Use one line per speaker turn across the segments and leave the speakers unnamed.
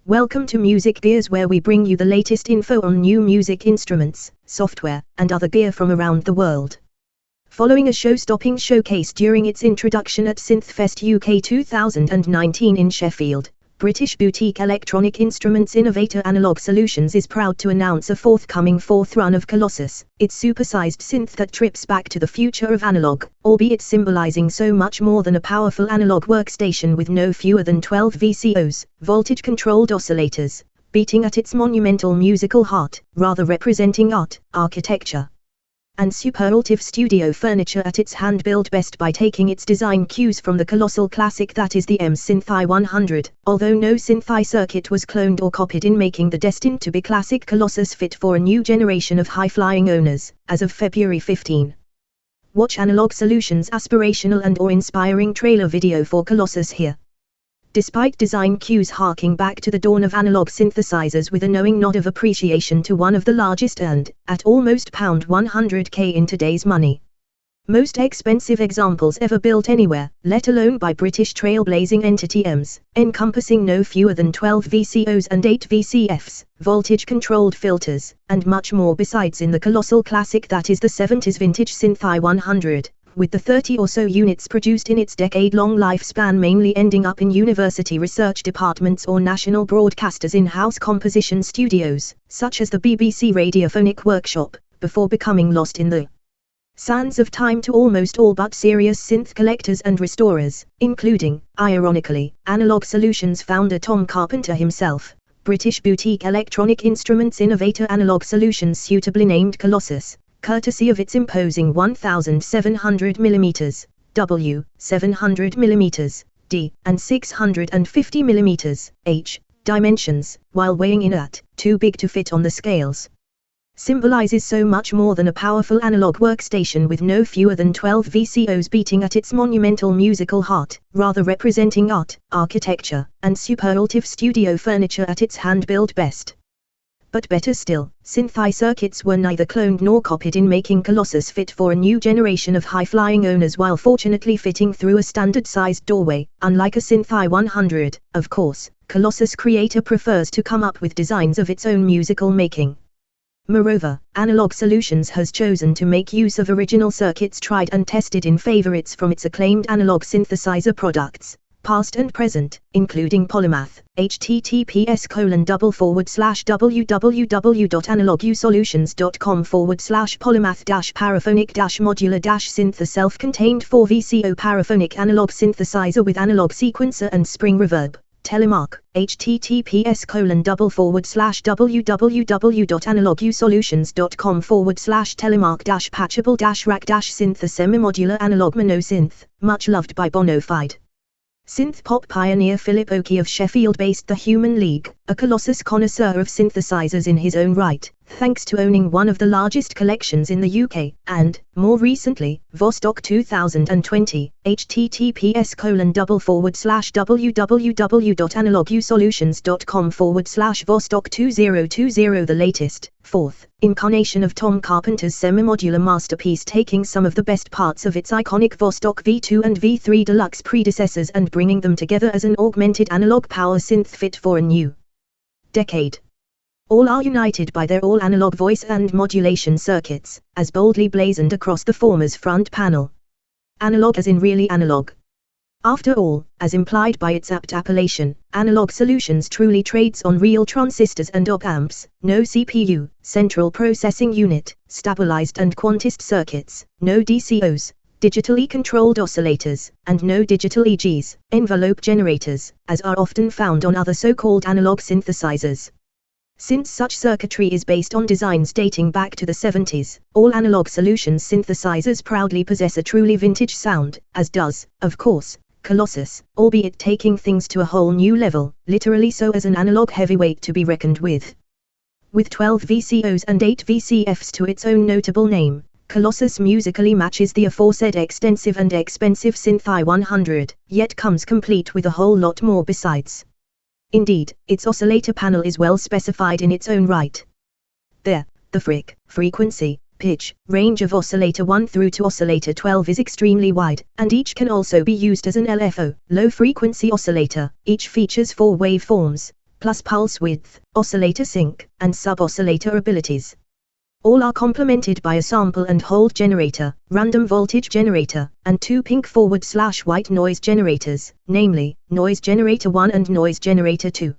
Welcome to Music Gears, where we bring you the latest info on new music instruments, software, and other gear from around the world. Following a show-stopping showcase during its introduction at SynthFest UK 2019 in Sheffield, British boutique electronic instruments innovator Analogue Solutions is proud to announce a forthcoming fourth run of Colossus, its supersized synth that trips back to the future of analog, albeit symbolizing so much more than a powerful analog workstation with no fewer than 12 VCOs, voltage-controlled oscillators, beating at its monumental musical heart, rather representing art, architecture, and superlative studio furniture at its hand-built best by taking its design cues from the colossal classic that is the EMS Synthi 100, although no Synthi circuit was cloned or copied in making the destined-to-be-classic Colossus fit for a new generation of high-flying owners, as of February 15. Watch Analogue Solutions' aspirational and awe-inspiring trailer video for Colossus here. Despite design cues harking back to the dawn of analog synthesizers with a knowing nod of appreciation to one of the largest and, at almost £100k in today's money, most expensive examples ever built anywhere, let alone by British trailblazing entity EMS, encompassing no fewer than 12 VCOs and 8 VCFs, voltage-controlled filters, and much more besides in the colossal classic that is the 70s vintage Synthi 100. With the 30 or so units produced in its decade-long lifespan mainly ending up in university research departments or national broadcasters' in-house composition studios, such as the BBC Radiophonic Workshop, before becoming lost in the sands of time to almost all but serious synth collectors and restorers, including, ironically, Analogue Solutions founder Tom Carpenter himself. British boutique electronic instruments innovator Analogue Solutions suitably named Colossus, courtesy of its imposing 1,700mm, W, 700mm, D, and 650mm, H, dimensions, while weighing in at, too big to fit on the scales, symbolizes so much more than a powerful analog workstation with no fewer than 12 VCOs beating at its monumental musical heart, rather representing art, architecture, and superlative studio furniture at its hand-built best. But better still, Synthi circuits were neither cloned nor copied in making Colossus fit for a new generation of high-flying owners while fortunately fitting through a standard-sized doorway. Unlike a Synthi 100, of course, Colossus creator prefers to come up with designs of its own musical making. Moreover, Analogue Solutions has chosen to make use of original circuits tried and tested in favorites from its acclaimed analog synthesizer products, past and present, including Polymath, https://www.analoguesolutions.com/polymath-paraphonic-modular-synth, a self-contained 4 VCO paraphonic analog synthesizer with analog sequencer and spring reverb. Telemark, https://www.analoguesolutions.com/telemark-patchable-rack-synth, a semi-modular analog mono-synth, much loved by bona fide synth pop pioneer Philip Oakey of Sheffield based the Human League, a Colossus connoisseur of synthesizers in his own right, thanks to owning one of the largest collections in the UK, and, more recently, Vostok 2020, https://www.analoguesolutions.com/Vostok 2020, the latest, fourth, incarnation of Tom Carpenter's semi-modular masterpiece, taking some of the best parts of its iconic Vostok V2 and V3 Deluxe predecessors and bringing them together as an augmented analog power synth fit for a new decade. All are united by their all-analog voice and modulation circuits, as boldly blazoned across the former's front panel. Analog as in really analog. After all, as implied by its apt appellation, Analogue Solutions truly trades on real transistors and op-amps, no CPU, central processing unit, stabilized and quantized circuits, no DCOs, digitally controlled oscillators, and no digital EGs, envelope generators, as are often found on other so-called analog synthesizers. Since such circuitry is based on designs dating back to the 70s, all Analogue Solutions synthesizers proudly possess a truly vintage sound, as does, of course, Colossus, albeit taking things to a whole new level, literally so as an analog heavyweight to be reckoned with. With 12 VCOs and 8 VCFs to its own notable name, Colossus musically matches the aforesaid extensive and expensive Synthi 100, yet comes complete with a whole lot more besides. Indeed, its oscillator panel is well specified in its own right. There, the frequency, pitch, range of oscillator 1 through to oscillator 12 is extremely wide, and each can also be used as an LFO, low frequency oscillator. Each features 4 waveforms, plus pulse width, oscillator sync, and sub-oscillator abilities. All are complemented by a sample and hold generator, random voltage generator, and two pink forward/white noise generators, namely, noise generator 1 and noise generator 2.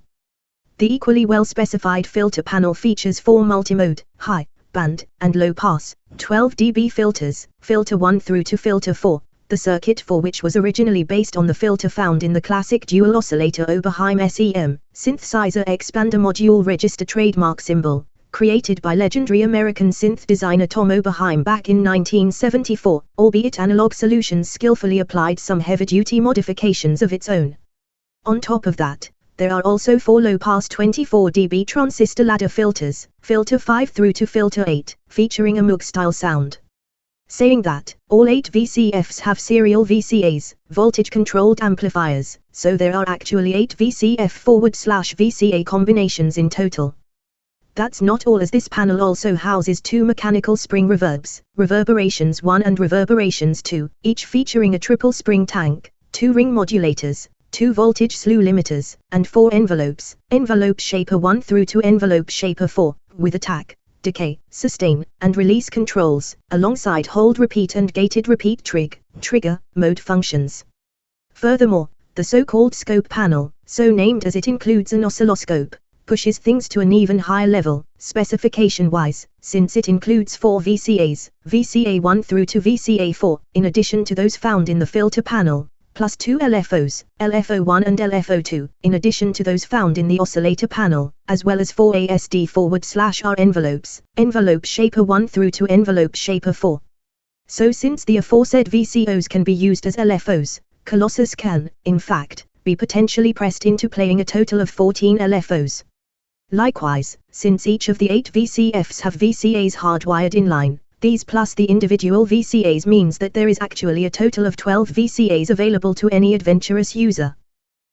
The equally well-specified filter panel features 4 multimode, high, band, and low pass, 12 dB filters, filter 1 through to filter 4, the circuit for which was originally based on the filter found in the classic dual oscillator Oberheim SEM, synthesizer expander module register trademark symbol, created by legendary American synth designer Tom Oberheim back in 1974, albeit Analogue Solutions skillfully applied some heavy-duty modifications of its own. On top of that, there are also 4 low-pass 24 dB transistor ladder filters, filter 5 through to filter 8, featuring a Moog-style sound. Saying that, all 8 VCFs have serial VCAs, voltage-controlled amplifiers, so there are actually 8 VCF/VCA combinations in total. That's not all, as this panel also houses 2 mechanical spring reverbs, reverberations 1 and reverberations 2, each featuring a triple spring tank, 2 ring modulators, 2 voltage slew limiters, and 4 envelopes, envelope shaper 1 through to envelope shaper 4, with attack, decay, sustain, and release controls, alongside hold repeat and gated repeat trigger mode functions. Furthermore, the so-called scope panel, so named as it includes an oscilloscope, pushes things to an even higher level, specification-wise, since it includes 4 VCAs, VCA 1 through to VCA 4, in addition to those found in the filter panel, plus 2 LFOs, LFO 1 and LFO 2, in addition to those found in the oscillator panel, as well as 4 ASD/R envelopes, envelope shaper 1 through to envelope shaper 4. So since the aforesaid VCOs can be used as LFOs, Colossus can, in fact, be potentially pressed into playing a total of 14 LFOs. Likewise, since each of the 8 VCFs have VCAs hardwired inline, these plus the individual VCAs means that there is actually a total of 12 VCAs available to any adventurous user.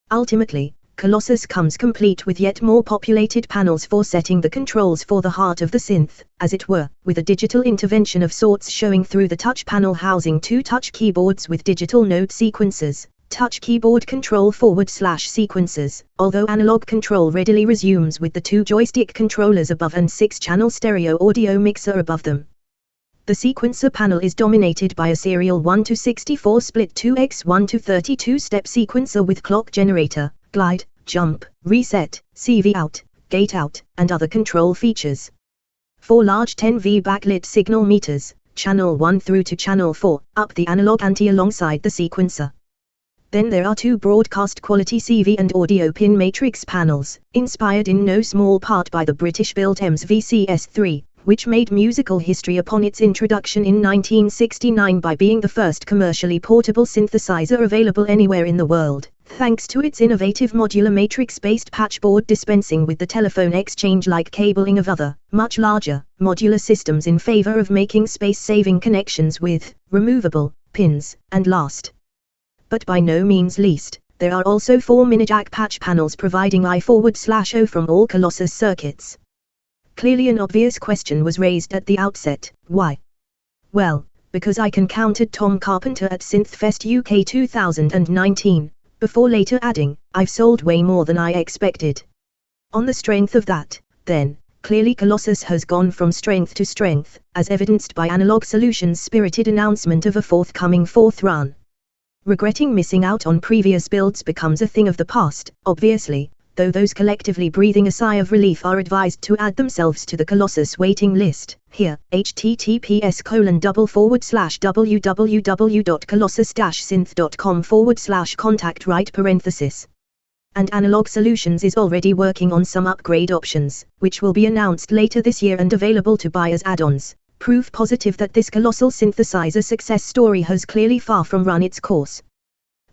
Ultimately, Colossus comes complete with yet more populated panels for setting the controls for the heart of the synth, as it were, with a digital intervention of sorts showing through the touch panel housing 2 touch keyboards with digital note sequencers, touch keyboard control /sequencers, although analog control readily resumes with the 2 joystick controllers above and 6-channel stereo audio mixer above them. The sequencer panel is dominated by a serial 1 to 64 split 2x1 to 32 step sequencer with clock generator, glide, jump, reset, CV out, gate out, and other control features. 4 large 10V backlit signal meters, channel 1 through to channel 4, up the analog ante alongside the sequencer. Then there are 2 broadcast quality CV and audio pin matrix panels, inspired in no small part by the British-built EMS VCS3, which made musical history upon its introduction in 1969 by being the first commercially portable synthesizer available anywhere in the world, thanks to its innovative modular matrix-based patchboard dispensing with the telephone exchange-like cabling of other, much larger, modular systems in favor of making space-saving connections with removable pins, and last, but by no means least, there are also 4 mini-jack patch panels providing I/O from all Colossus circuits. Clearly an obvious question was raised at the outset: why? Well, because I encountered Tom Carpenter at SynthFest UK 2019, before later adding, I've sold way more than I expected. On the strength of that, then, clearly Colossus has gone from strength to strength, as evidenced by Analogue Solutions' spirited announcement of a forthcoming 4th run. Regretting missing out on previous builds becomes a thing of the past, obviously, though those collectively breathing a sigh of relief are advised to add themselves to the Colossus waiting list. Here, https://www.colossus-synth.com/contact. And Analogue Solutions is already working on some upgrade options, which will be announced later this year and available to buy as add-ons. Proof positive that this colossal synthesizer success story has clearly far from run its course.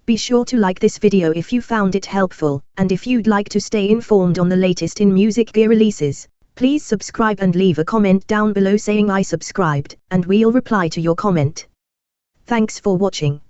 Be sure to like this video if you found it helpful, and if you'd like to stay informed on the latest in music gear releases, please subscribe and leave a comment down below saying I subscribed, and we'll reply to your comment. Thanks for watching.